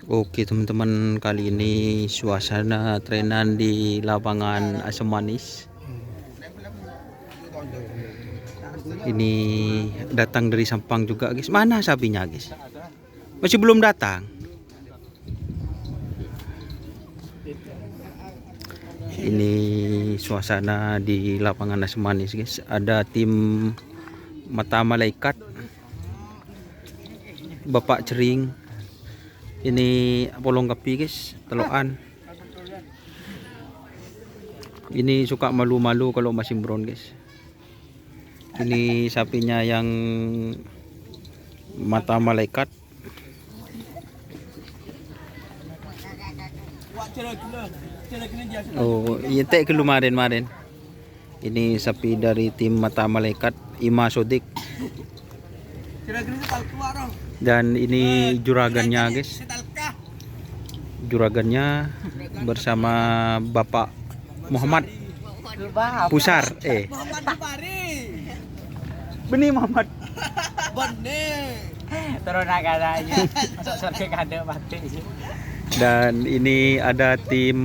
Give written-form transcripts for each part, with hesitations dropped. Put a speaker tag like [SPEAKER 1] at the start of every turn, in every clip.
[SPEAKER 1] Oke teman-teman, kali ini suasana trenan di lapangan Asam Manis. Ini datang dari Sampang juga guys. Mana sapinya guys? Masih belum datang. Ini suasana di lapangan Asam Manis guys. Ada tim Mata Malaikat, Bapak Cering. Ini polong kapi guys, telokan. Ini suka malu-malu kalau masih brown guys. Ini sapinya yang Mata Malaikat. Oh, iya teh kemarin. Ini sapi dari tim Mata Malaikat, Ima Sodik. Dan ini juragannya guys. Juragannya bersama Bapak Muhammad Pusar. Benih Muhammad. Dan ini ada tim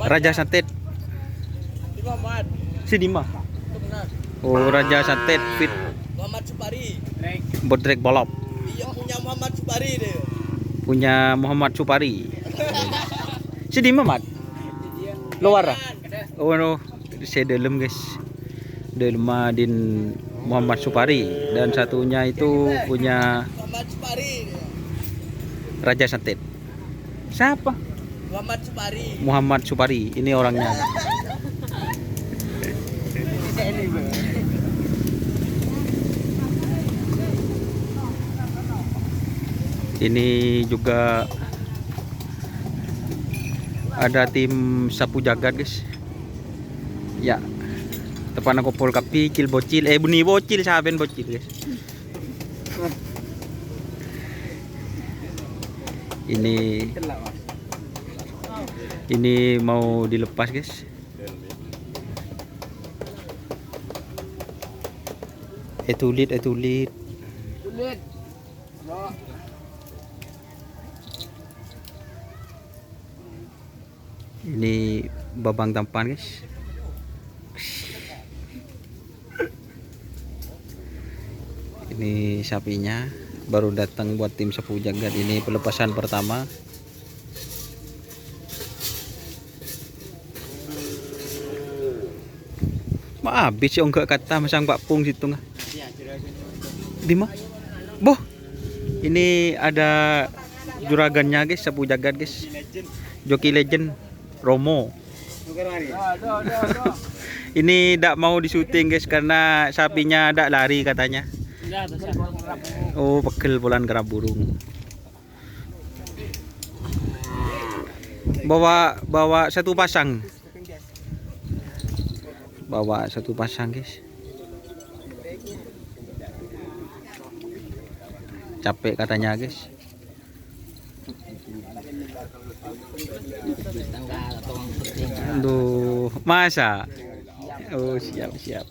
[SPEAKER 1] Raja Santet. Si Dima. Oh, Raja Santet fit
[SPEAKER 2] Muhammad Supari.
[SPEAKER 1] Bodrek balap.
[SPEAKER 2] Iya, punya Muhammad Supari deh.
[SPEAKER 1] Punya Muhammad Supari. Si Dima mat. Luar. Oh no, saya dalam guys. Dalam din Muhammad Supari, dan satunya itu punya
[SPEAKER 2] Muhammad Supari.
[SPEAKER 1] Raja Santet. Siapa?
[SPEAKER 2] Muhammad Supari.
[SPEAKER 1] Muhammad Supari. Ini orangnya. Ini juga ada tim sapu jagat guys. Ya, tepan aku pol kapi cil bocil. Bunyi bocil saben bocil guys. Ini mau dilepas guys. Etulit. Ini babang tampan guys. Ini sapinya baru datang buat tim sapu jagat. Ini pelepasan pertama. Habis sih enggak kata masang Pak Pung situ nggak? Dima? Boh. Ini ada juragannya guys, sapu jagat guys. Joki legend Romo. Ini tidak mau disuting guys karena sapinya tidak lari katanya. Oh, pegel pulan kerap burung. Bawa satu pasang. Bawa satu pasang guys. Capek katanya guys. Aduh, masa? Oh, siap.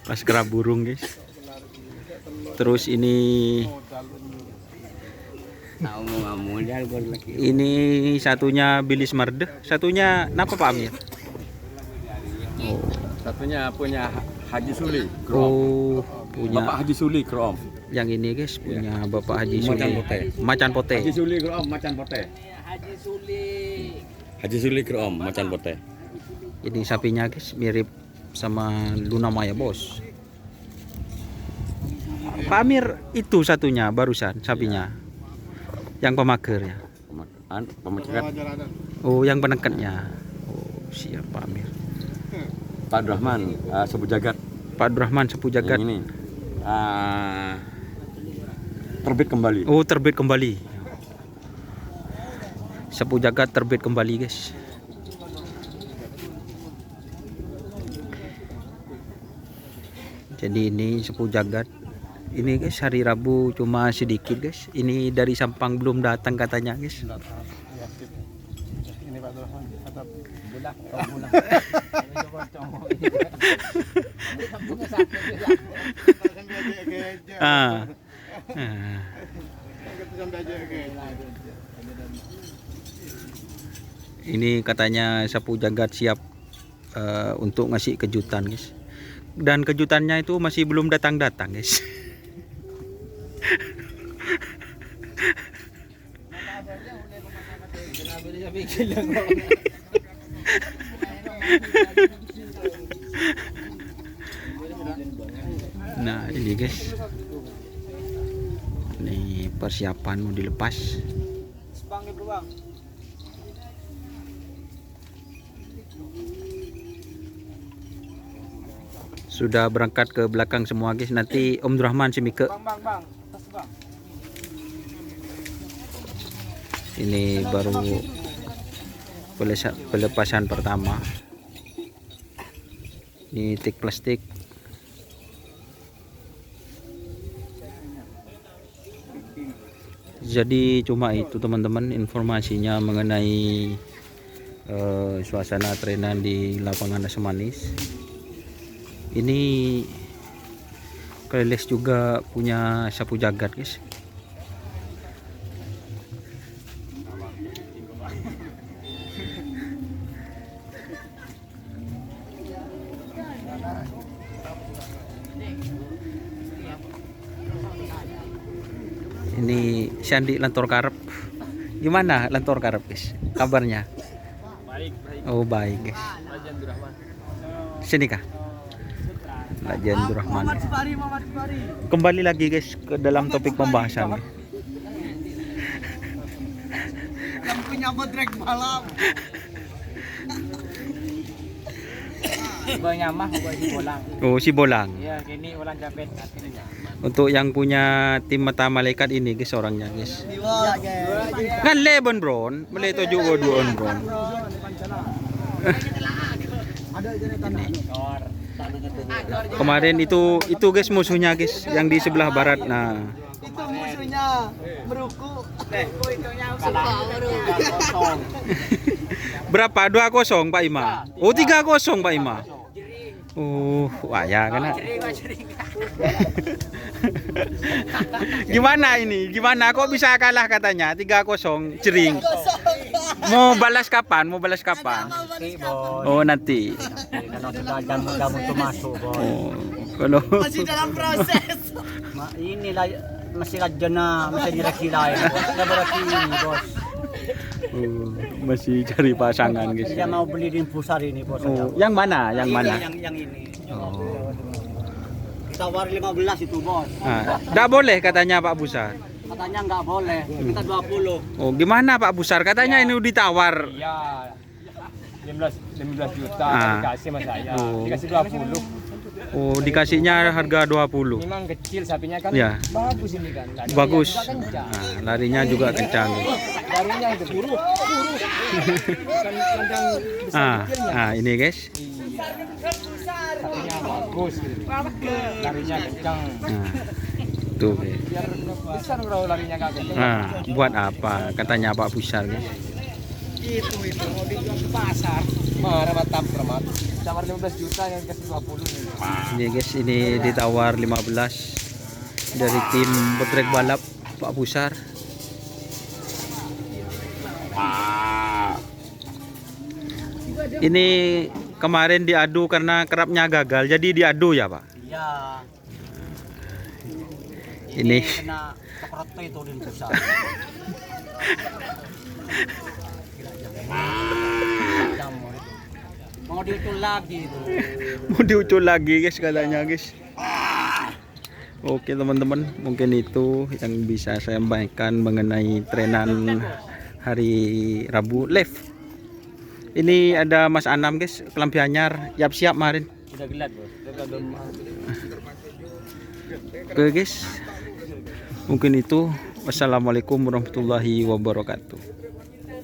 [SPEAKER 1] Pas kerap burung guys. Terus ini satunya Bilis Mardeh, satunya napa Pak Amir?
[SPEAKER 3] Oh. Satunya punya Haji Suli.
[SPEAKER 1] Oh, punya
[SPEAKER 3] Bapak Haji Suli Krom.
[SPEAKER 1] Yang ini guys punya Bapak Haji Suli. Macan Pote.
[SPEAKER 3] Haji Suli Krom Macan Pote. Haji Suli Krom Macan Pote.
[SPEAKER 1] Ini sapinya guys mirip sama Luna Maya bos. Pak Amir itu satunya barusan sapinya. Yang pemager ya.
[SPEAKER 3] Pemakeran.
[SPEAKER 1] Oh, yang penekatnya. Oh, siap Pak Amir.
[SPEAKER 3] Pak Abdurrahman Sapu Jagat.
[SPEAKER 1] Pak Abdurrahman Sapu Jagat.
[SPEAKER 3] Yang ini terbit kembali.
[SPEAKER 1] Oh, terbit kembali. Sapu Jagat terbit kembali guys. Jadi ini Sapu Jagat. Ini guys hari Rabu cuma sedikit guys. Ini dari Sampang belum datang katanya guys.
[SPEAKER 4] Ini Pak Abdurrahman.
[SPEAKER 1] Ah. Ini katanya sapu jagat siap untuk ngasih kejutan, guys. Dan kejutannya itu masih belum datang-datang, guys. Nah, ini guys. Ini persiapan mau dilepas. Sudah berangkat ke belakang semua, guys. Nanti Om Rahman si Mike. Ini baru pelepasan pertama. Ini tik plastik. Jadi cuma itu teman-teman informasinya mengenai suasana trenan di lapangan Asam Manis. Ini Kleles juga punya sapu jagat, guys. Ini Sandi Lantor Karep. Gimana Lantor Karep, guys? Kabarnya?
[SPEAKER 2] Baik.
[SPEAKER 1] Oh, baik, guys. Sini kah? Lajan Abdurrahman.
[SPEAKER 2] Muhammad Supari.
[SPEAKER 1] Kembali lagi, guys, ke dalam topik pembahasan.
[SPEAKER 2] Yang punya bodrek malam.
[SPEAKER 4] Banyak mah si Bolang.
[SPEAKER 1] Oh, si Bolang.
[SPEAKER 4] Ya, kini ulang capek akhirnya.
[SPEAKER 1] Untuk yang punya tim mata malaikat ini, guys, orangnya, guys. Kan Lebon Bron, mulai tujuh duon Bron. Kemarin itu guys musuhnya, guys, yang di sebelah barat. Nah,
[SPEAKER 2] Itu musuhnya meruku.
[SPEAKER 1] berapa? 2-0 Pak Ima. Oh, 3-0 Pak Ima. Wah ya kan. Gimana ini? Gimana kok bisa kalah katanya? 3-0 jering. Mau balas kapan? Oh, nanti.
[SPEAKER 4] Kalau sudah jamu itu masuk, bos.
[SPEAKER 1] Oh, kalau
[SPEAKER 2] Masih dalam proses.
[SPEAKER 4] Inilah masih lajana, masih direksi lain. Sudah bereksi ini, bos.
[SPEAKER 1] masih cari pasangan, guys.
[SPEAKER 4] Dia mau beli di pusar ini, bos.
[SPEAKER 1] Oh, yang mana? Yang mana?
[SPEAKER 4] Yang ini.
[SPEAKER 1] Oh.
[SPEAKER 4] Tawar 15 itu, bos.
[SPEAKER 1] Nah, enggak boleh katanya Pak Busar.
[SPEAKER 4] Katanya nggak boleh. Kita 20.
[SPEAKER 1] Oh, gimana Pak Busar? Katanya ini ditawar.
[SPEAKER 5] Iya, 15 juta
[SPEAKER 1] Ah.
[SPEAKER 5] dikasih sama saya,
[SPEAKER 1] Oh.
[SPEAKER 5] dikasih 20.
[SPEAKER 1] Oh, dikasihnya harga 20.
[SPEAKER 5] Memang kecil sapinya kan,
[SPEAKER 1] Ya.
[SPEAKER 5] bagus ini kan. Larinya
[SPEAKER 1] Bagus.
[SPEAKER 5] juga kencang.
[SPEAKER 1] Nah, larinya juga kencang.
[SPEAKER 5] Larinya itu buru. Kan kandang besar
[SPEAKER 1] Ini guys.
[SPEAKER 5] sapinya bagus. Larinya kencang.
[SPEAKER 1] Nah, tuh guys.
[SPEAKER 5] Biar besar kalau larinya nggak kencang.
[SPEAKER 1] Nah, buat apa? Katanya Pak Busar, guys.
[SPEAKER 5] Itu mau dijual ke pasar. Marah mata permat. Tawar 15 juta yang dikasih 20 nih.
[SPEAKER 1] Ini guys, ini ditawar 15 dari tim Botrek Balap Pak Busar. Ini kemarin diadu karena kerapnya gagal, jadi diadu ya Pak.
[SPEAKER 4] Iya.
[SPEAKER 1] Ini
[SPEAKER 4] kena keprot itu di pusar. Mau diutul lagi itu.
[SPEAKER 1] mau diucul lagi guys katanya guys. Oke teman-teman, mungkin itu yang bisa saya sampaikan mengenai trenan hari Rabu live. Ini ada Mas Anam guys, Kelampi Anyar, siap kemarin.
[SPEAKER 4] Sudah gelat, bos.
[SPEAKER 1] Oke guys, mungkin itu. Wassalamualaikum warahmatullahi wabarakatuh.